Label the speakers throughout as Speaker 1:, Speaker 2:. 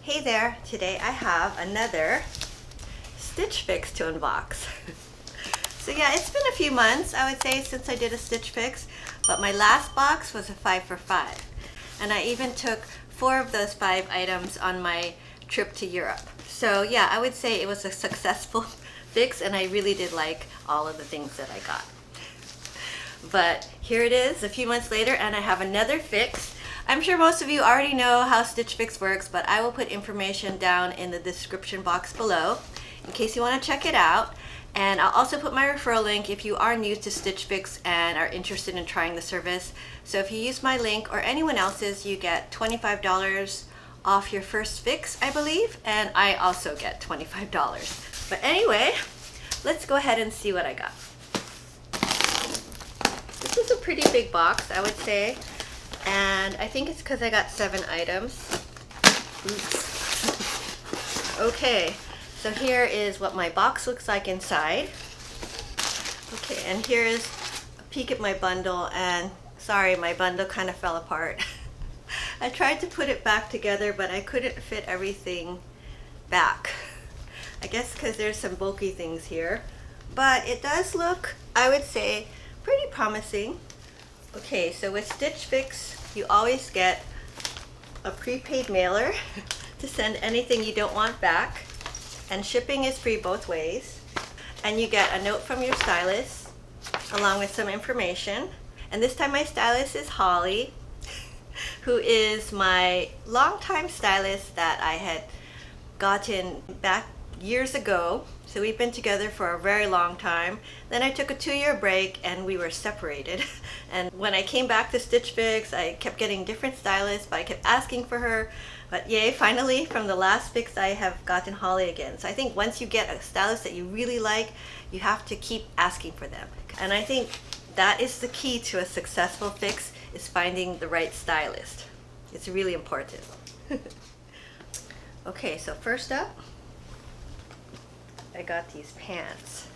Speaker 1: Hey there, today I have another Stitch Fix to unbox. So yeah, it's been a few months, I would say, since I did a Stitch Fix, but my last box was a 5 for 5. And I even took 4 of those 5 items on my trip to Europe. So yeah, I would say it was a successful fix and I really did like all of the things that I got. But here it is a few months later and I have another fix. I'm sure most of you already know how Stitch Fix works, but I will put information down in the description box below in case you want to check it out. And I'll also put my referral link if you are new to Stitch Fix and are interested in trying the service. So if you use my link or anyone else's, you get $25 off your first fix, I believe, and I also get $25. But anyway, let's go ahead and see what I got. This is a pretty big box, I would say. And I think it's because I got 7 items. Oops. Okay, so here is what my box looks like inside. Okay, and here's a peek at my bundle, and sorry, my bundle kind of fell apart. I tried to put it back together, but I couldn't fit everything back. I guess because there's some bulky things here. But it does look, I would say, pretty promising. Okay, so with Stitch Fix, you always get a prepaid mailer to send anything you don't want back, and shipping is free both ways. And you get a note from your stylist along with some information. And this time my stylist is Holly, who is my longtime stylist that I had gotten back years ago. So we've been together for a very long time. Then I took a 2-year break and we were separated. And when I came back to Stitch Fix, I kept getting different stylists, but I kept asking for her. But yay, finally, from the last fix, I have gotten Holly again. So I think once you get a stylist that you really like, you have to keep asking for them. And I think that is the key to a successful fix, is finding the right stylist. It's really important. Okay, so first up, I got these pants.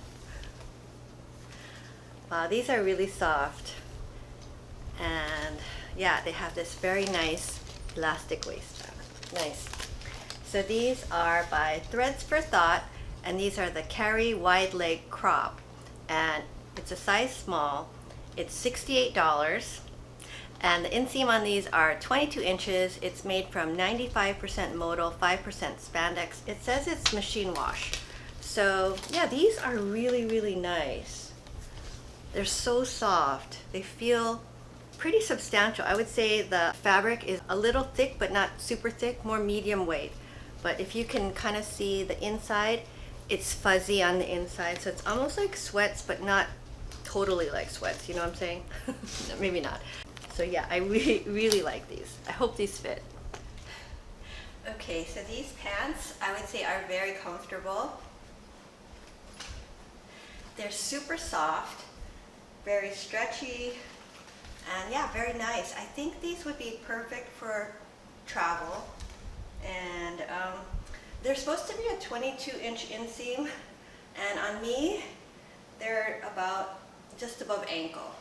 Speaker 1: Wow, these are really soft. And yeah, they have this very nice elastic waistband. Nice. So these are by Threads for Thought, and these are the Carrie wide leg crop. And it's a size small. It's $68. And the inseam on these are 22 inches. It's made from 95% modal, 5% spandex. It says it's machine wash. So yeah, these are really, really nice. They're so soft. They feel pretty substantial. I would say the fabric is a little thick, but not super thick, more medium weight. But if you can kind of see the inside, it's fuzzy on the inside. So it's almost like sweats, but not totally like sweats. You know what I'm saying? Maybe not. So yeah, I really, really like these. I hope these fit. Okay, so these pants, I would say, are very comfortable. They're super soft, very stretchy, and yeah, very nice. I think these would be perfect for travel. And they're supposed to be a 22-inch inseam, and on me, they're about just above ankle.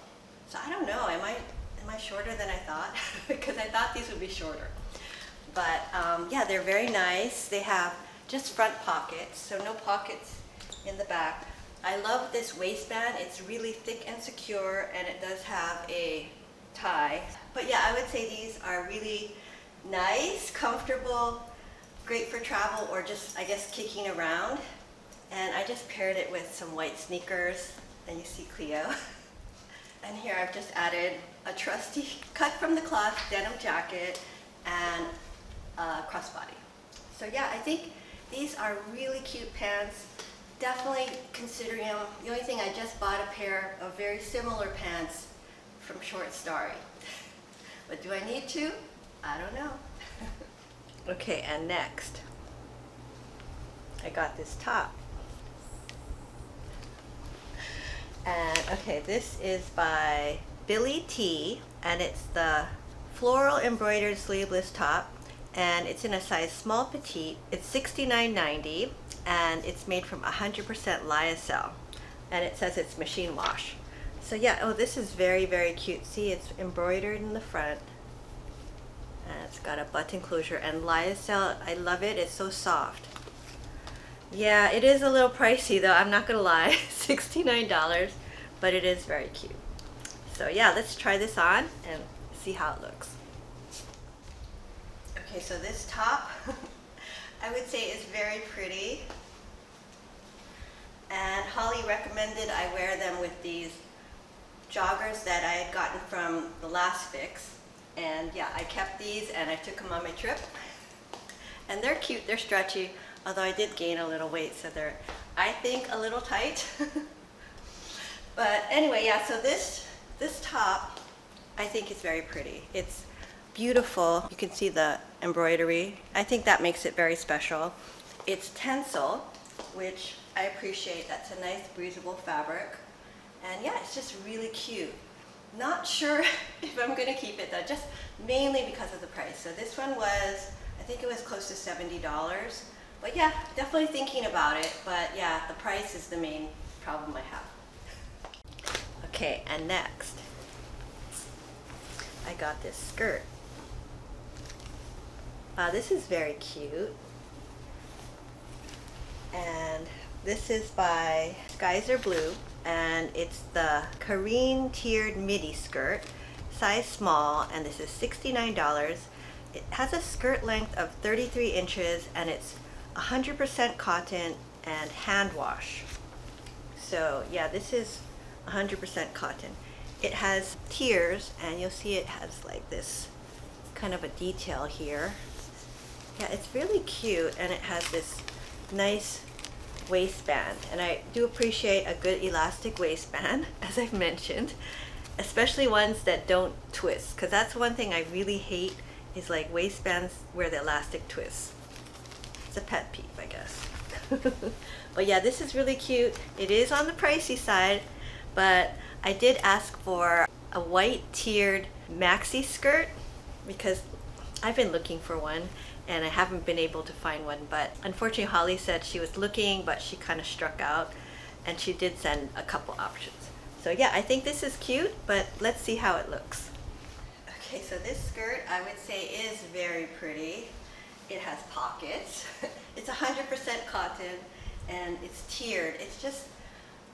Speaker 1: So I don't know, am I shorter than I thought? Because I thought these would be shorter. But yeah, they're very nice. They have just front pockets, so no pockets in the back. I love this waistband. It's really thick and secure, and it does have a tie. But yeah, I would say these are really nice, comfortable, great for travel or just, I guess, kicking around. And I just paired it with some white sneakers, and you see Cleo. And here I've just added a trusty cut from the cloth denim jacket and a crossbody. So yeah, I think these are really cute pants. Definitely considering them. The only thing, I just bought a pair of very similar pants from Short Starry. But do I need to? I don't know. Okay, and next, I got this top. And okay, this is by LETY, and it's the Floral Embroidered Sleeveless top, and it's in a size small petite. It's $69.90. And it's made from 100% lyocell, and it says it's machine wash. So yeah, oh, this is very, very cute. See, it's embroidered in the front, And it's got a button closure, and lyocell, I love it. It's so soft. Yeah, it is a little pricey though, I'm not gonna lie. $69, but it is very cute. So yeah, let's try this on and see how it looks. Okay, so this top I would say is very pretty. And Holly recommended I wear them with these joggers that I had gotten from the last fix. And yeah, I kept these and I took them on my trip. And they're cute, they're stretchy, although I did gain a little weight, so they're, I think, a little tight. But anyway, yeah, so this top, I think is very pretty. It's beautiful. You can see the embroidery. I think that makes it very special. It's tencel, which I appreciate. That's a nice breathable fabric. And yeah, it's just really cute. Not sure if I'm gonna keep it though, just mainly because of the price. So this one was, I think it was close to $70. But yeah, definitely thinking about it. But yeah, the price is the main problem I have. Okay, and next, I got this skirt. This is very cute. And this is by Skies Are Blue. And it's the Carine tiered midi skirt, size small, and this is $69. It has a skirt length of 33 inches and it's 100% cotton and hand wash. So yeah, this is 100% cotton. It has tiers, and you'll see it has like this kind of a detail here. Yeah, it's really cute, and it has this nice waistband, and I do appreciate a good elastic waistband, as I've mentioned, especially ones that don't twist, because that's one thing I really hate, is like waistbands where the elastic twists. It's a pet peeve, I guess. But yeah, this is really cute. It is on the pricey side, but I did ask for a white tiered maxi skirt because I've been looking for one and I haven't been able to find one, but unfortunately Holly said she was looking, but she kind of struck out, and she did send a couple options. So yeah, I think this is cute, but let's see how it looks. Okay, so this skirt I would say is very pretty. It has pockets. It's 100% cotton and it's tiered. It's just,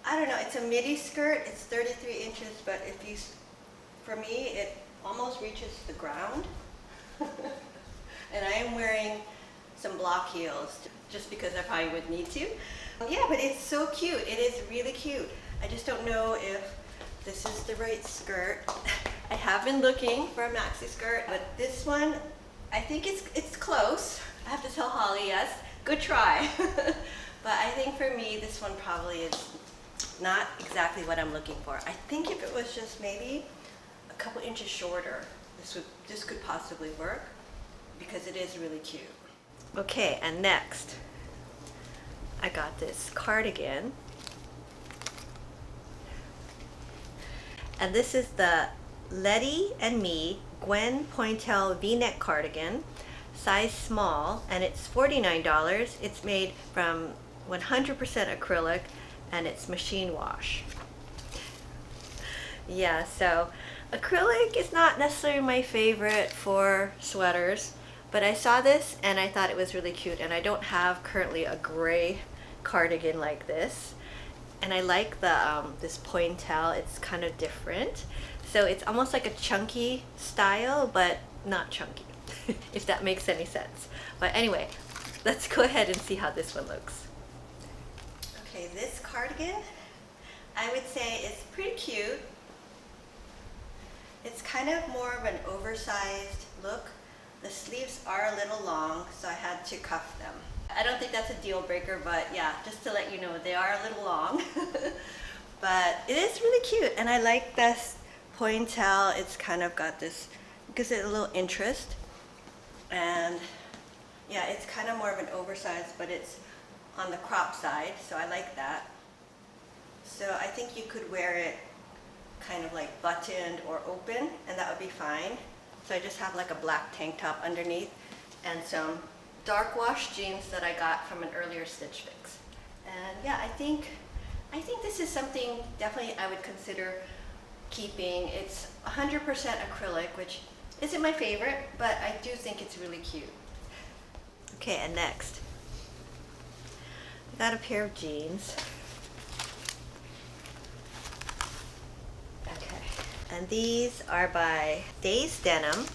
Speaker 1: I don't know, it's a midi skirt. It's 33 inches, but if you, for me, it almost reaches the ground. And I am wearing some block heels just because I probably would need to. Yeah, but it's so cute. It is really cute. I just don't know if this is the right skirt. I have been looking for a maxi skirt, but this one, I think it's close. I have to tell Holly, yes, good try. But I think for me, this one probably is not exactly what I'm looking for. I think if it was just maybe a couple inches shorter, this could possibly work, because it is really cute. Okay, and next, I got this cardigan. And this is the LETY and Me Gwen Pointelle V-neck cardigan, size small, and it's $49. It's made from 100% acrylic and it's machine wash. Yeah, so acrylic is not necessarily my favorite for sweaters, but I saw this and I thought it was really cute, and I don't have currently a gray cardigan like this. And I like the this Pointelle. It's kind of different. So it's almost like a chunky style, but not chunky, if that makes any sense. But anyway, let's go ahead and see how this one looks. Okay, this cardigan, I would say is pretty cute. It's kind of more of an oversized look. The sleeves are a little long, so I had to cuff them. I don't think that's a deal breaker, but yeah, just to let you know, they are a little long. But it is really cute, and I like this Pointelle. It's kind of got this, gives it a little interest. And yeah, it's kind of more of an oversized, but it's on the crop side, so I like that. So I think you could wear it kind of like buttoned or open, and that would be fine. So I just have like a black tank top underneath and some dark wash jeans that I got from an earlier Stitch Fix. And yeah, I think this is something definitely I would consider keeping. It's 100% acrylic, which isn't my favorite, but I do think it's really cute. Okay, and next, I got a pair of jeans. Okay, and these are by Daze Denim,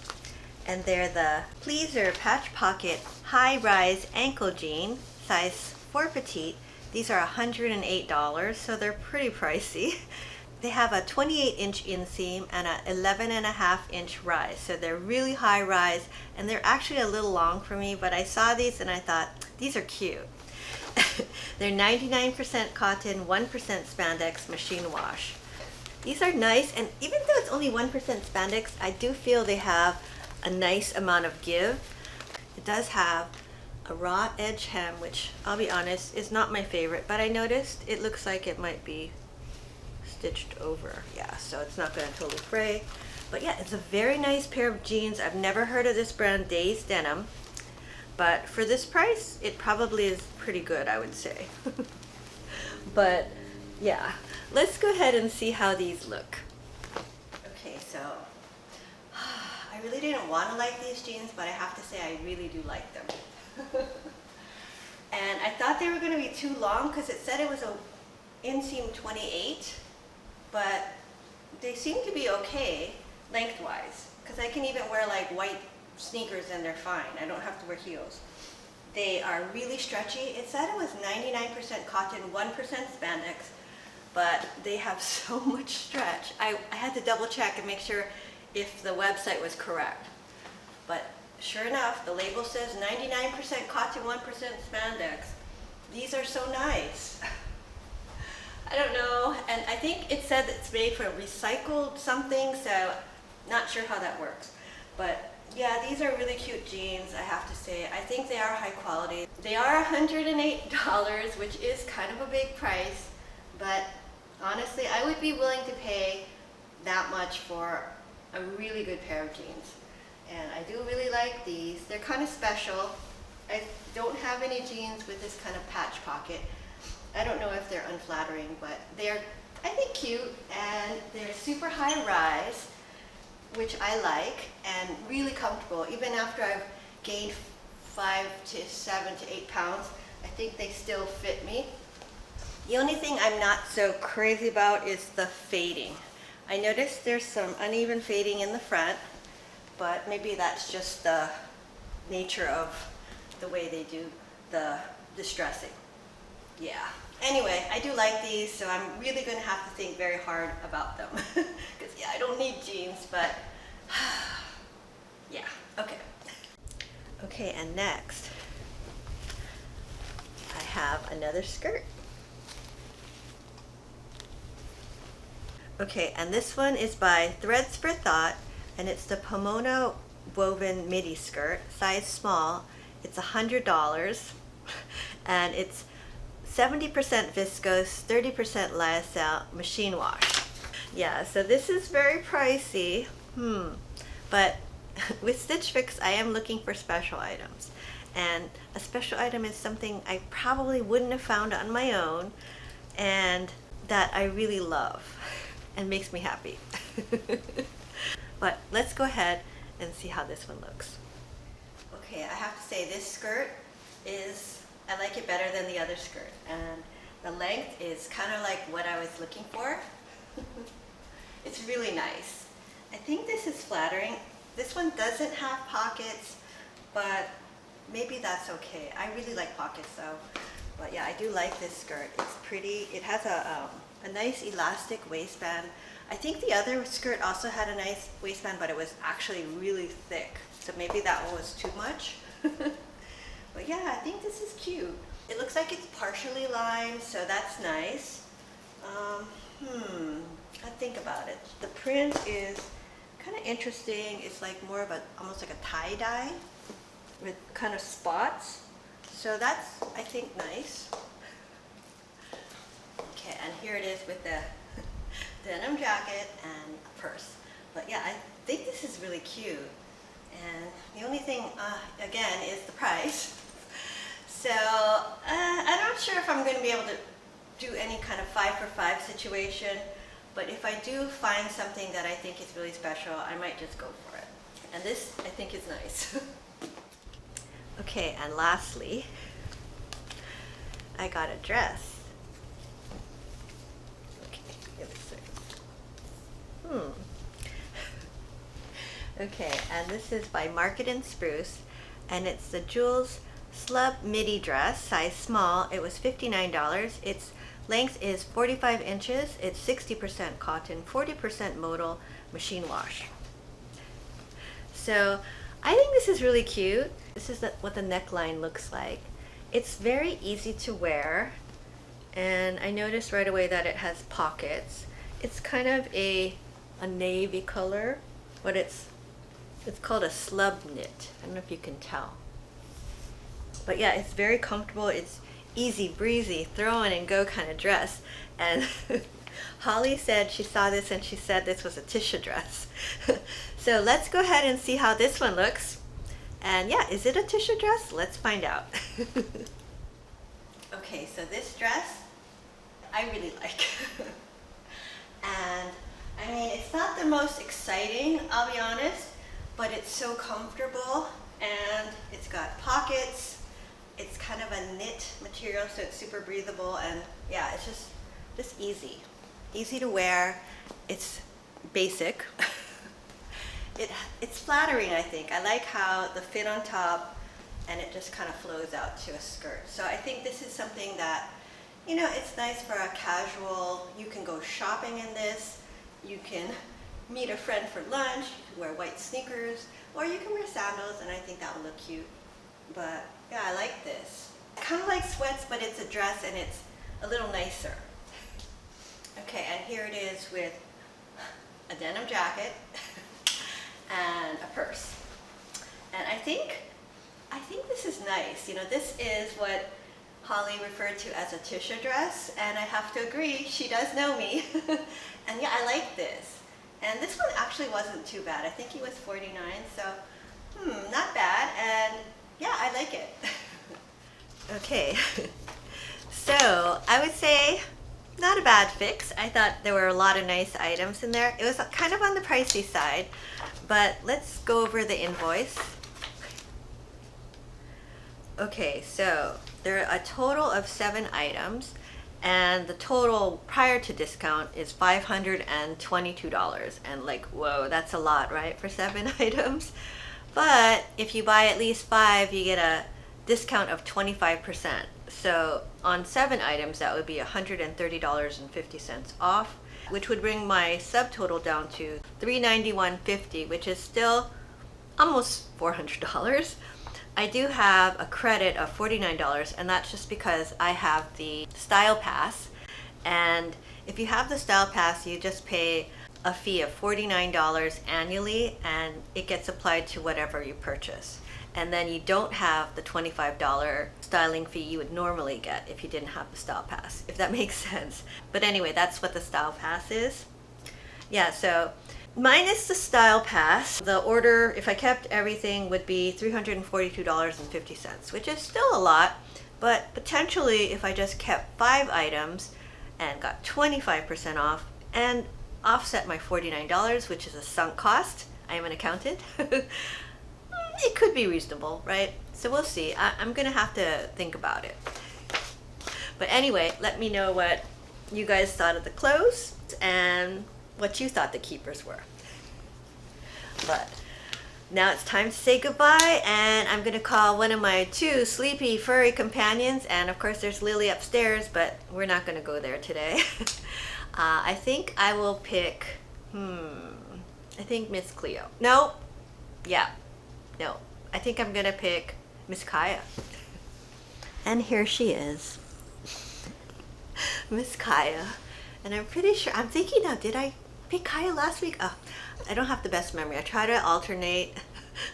Speaker 1: and they're the Pleaser Patch Pocket High Rise Ankle Jean, size 4 petite. These are $108, so they're pretty pricey. They have a 28-inch inseam and a 11.5-inch rise, so they're really high rise, and they're actually a little long for me, but I saw these and I thought, these are cute. They're 99% cotton, 1% spandex, machine wash. These are nice, and even though it's only 1% spandex, I do feel they have a nice amount of give. It does have a raw edge hem, which I'll be honest is not my favorite, but I noticed it looks like it might be stitched over. Yeah, so it's not going to totally fray. But yeah, it's a very nice pair of jeans. I've never heard of this brand, Daze Denim, but for this price, it probably is pretty good, I would say. But yeah, let's go ahead and see how these look. Okay, so I really didn't want to like these jeans, but I have to say I really do like them. And I thought they were going to be too long because it said it was a inseam 28, but they seem to be okay lengthwise, because I can even wear like white sneakers and they're fine. I don't have to wear heels. They are really stretchy. It said it was 99% cotton, 1% spandex, but they have so much stretch. I had to double check and make sure if the website was correct. But sure enough, the label says 99% cotton, 1% spandex. These are so nice. I don't know, and I think it said it's made from recycled something, so not sure how that works. But yeah, these are really cute jeans, I have to say. I think they are high quality. They are $108, which is kind of a big price, but honestly, I would be willing to pay that much for a really good pair of jeans. And I do really like these. They're kind of special. I don't have any jeans with this kind of patch pocket. I don't know if they're unflattering, but they're, I think, cute, and they're super high rise, which I like, and really comfortable. Even after I've gained 5 to 7 to 8 pounds, I think they still fit me. The only thing I'm not so crazy about is the fading. I noticed there's some uneven fading in the front, but maybe that's just the nature of the way they do the distressing. Yeah. Anyway, I do like these, so I'm really going to have to think very hard about them. Because, yeah, I don't need jeans, but yeah, okay. Okay, and next, I have another skirt. Okay, and this one is by Threads for Thought, and it's the Pomona woven midi skirt, size small. It's $100, and it's 70% viscose, 30% lyocell, machine wash. Yeah, so this is very pricey, but with Stitch Fix, I am looking for special items. And a special item is something I probably wouldn't have found on my own, and that I really love and makes me happy. But let's go ahead and see how this one looks. Okay, I have to say this skirt is, I like it better than the other skirt, and the length is kind of like what I was looking for. It's really nice. I think this is flattering. This one doesn't have pockets, but maybe that's okay. I really like pockets though. But yeah, I do like this skirt. It's pretty. It has a nice elastic waistband. I think the other skirt also had a nice waistband, but it was actually really thick. So maybe that one was too much. But yeah, I think this is cute. It looks like it's partially lined, so that's nice. I think about it. The print is kind of interesting. It's like more of a, almost like a tie-dye with kind of spots. So that's, I think, nice. Okay, and here it is with the denim jacket and a purse. But yeah, I think this is really cute. And the only thing, again, is the price. So I'm not sure if I'm going to be able to do any kind of 5 for 5 situation, but if I do find something that I think is really special, I might just go for it. And this, I think, is nice. Okay, and lastly, I got a dress. Okay, let me see. Okay, and this is by Market and Spruce, and it's the Juls Slub Midi dress, size small. It was $59. Its length is 45 inches. It's 60% cotton, 40% modal, machine wash. So I think this is really cute. This is what the neckline looks like. It's very easy to wear, and I noticed right away that it has pockets. It's kind of a navy color, but it's called a slub knit. I don't know if you can tell. But yeah, it's very comfortable. It's easy breezy, throw in and go kind of dress. And Holly said she saw this and she said this was a Tisha dress. So let's go ahead and see how this one looks. And yeah, is it a Tisha dress? Let's find out. Okay, so this dress I really like. And I mean, it's not the most exciting, I'll be honest, but it's so comfortable, and it's got pockets. It's kind of a knit material, so it's super breathable, and yeah, it's just easy to wear. It's basic. It's flattering, I think. I like how the fit on top, and it just kind of flows out to a skirt. So I think this is something that, you know, it's nice for a casual. You can go shopping in this. You can meet a friend for lunch. You can wear white sneakers, or you can wear sandals, and I think that would look cute. But yeah, I like this. Kind of like sweats, but it's a dress and it's a little nicer. Okay, and here it is with a denim jacket and a purse. And I think this is nice. You know, this is what Holly referred to as a Tisha dress, and I have to agree, she does know me. And yeah, I like this. And this one actually wasn't too bad. I think it was $49, so not bad. And yeah, I like it. Okay, so I would say not a bad fix. I thought there were a lot of nice items in there. It was kind of on the pricey side, but let's go over the invoice. Okay, so there are a total of 7 items, and the total prior to discount is $522. And like, whoa, that's a lot, right, for 7 items? But if you buy at least 5, you get a discount of 25%. So on 7 items, that would be $130.50 off, which would bring my subtotal down to $391.50, which is still almost $400. I do have a credit of $49, and that's just because I have the Style Pass. And if you have the Style Pass, you just pay a fee of $49 annually, and it gets applied to whatever you purchase. And then you don't have the $25 styling fee you would normally get if you didn't have the Style Pass, if that makes sense. But anyway, that's what the Style Pass is. Yeah, so minus the Style Pass, the order, if I kept everything, would be $342.50, which is still a lot, but potentially if I just kept 5 items and got 25% off and offset my $49, which is a sunk cost, I am an accountant, it could be reasonable, right? So we'll see. I'm gonna have to think about it. But anyway, let me know what you guys thought of the clothes and what you thought the keepers were. But now it's time to say goodbye, and I'm gonna call one of my 2 sleepy furry companions, and of course there's Lily upstairs, but we're not gonna go there today. I think I will pick, I think Miss Cleo. No, yeah, no. I think I'm gonna pick Miss Kaya. And here she is, Miss Kaya. And I'm pretty sure, I'm thinking now, did I pick Kaya last week? Oh, I don't have the best memory. I try to alternate,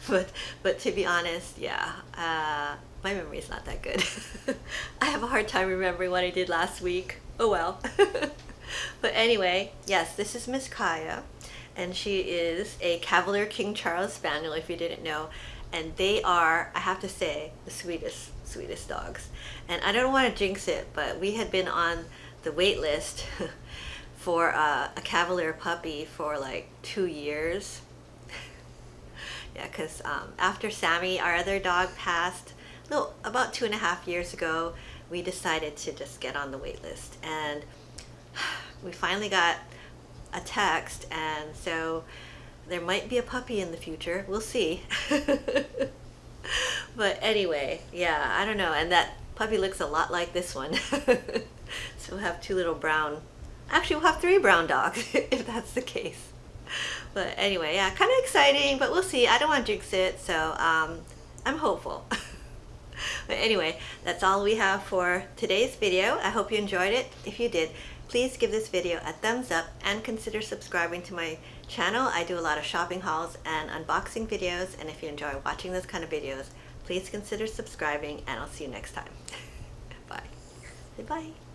Speaker 1: but to be honest, yeah, my memory is not that good. I have a hard time remembering what I did last week. Oh well. But anyway, yes, this is Miss Kaya, and she is a Cavalier King Charles Spaniel, if you didn't know. And they are, I have to say, the sweetest dogs. And I don't want to jinx it, but we had been on the wait list for a Cavalier puppy for like 2 years. Yeah, because after Sammy, our other dog, passed about 2.5 years ago, we decided to just get on the wait list. And we finally got a text, and so there might be a puppy in the future. We'll see. But anyway, yeah, I don't know. And that puppy looks a lot like this one. So we'll have 2 little brown, actually we'll have 3 brown dogs if that's the case. But anyway, yeah, kind of exciting, but we'll see. I don't want to jinx it, so I'm hopeful. But anyway, that's all we have for today's video. I hope you enjoyed it. If you did, please give this video a thumbs up and consider subscribing to my channel. I do a lot of shopping hauls and unboxing videos, and if you enjoy watching those kind of videos, please consider subscribing, and I'll see you next time. Bye. Bye.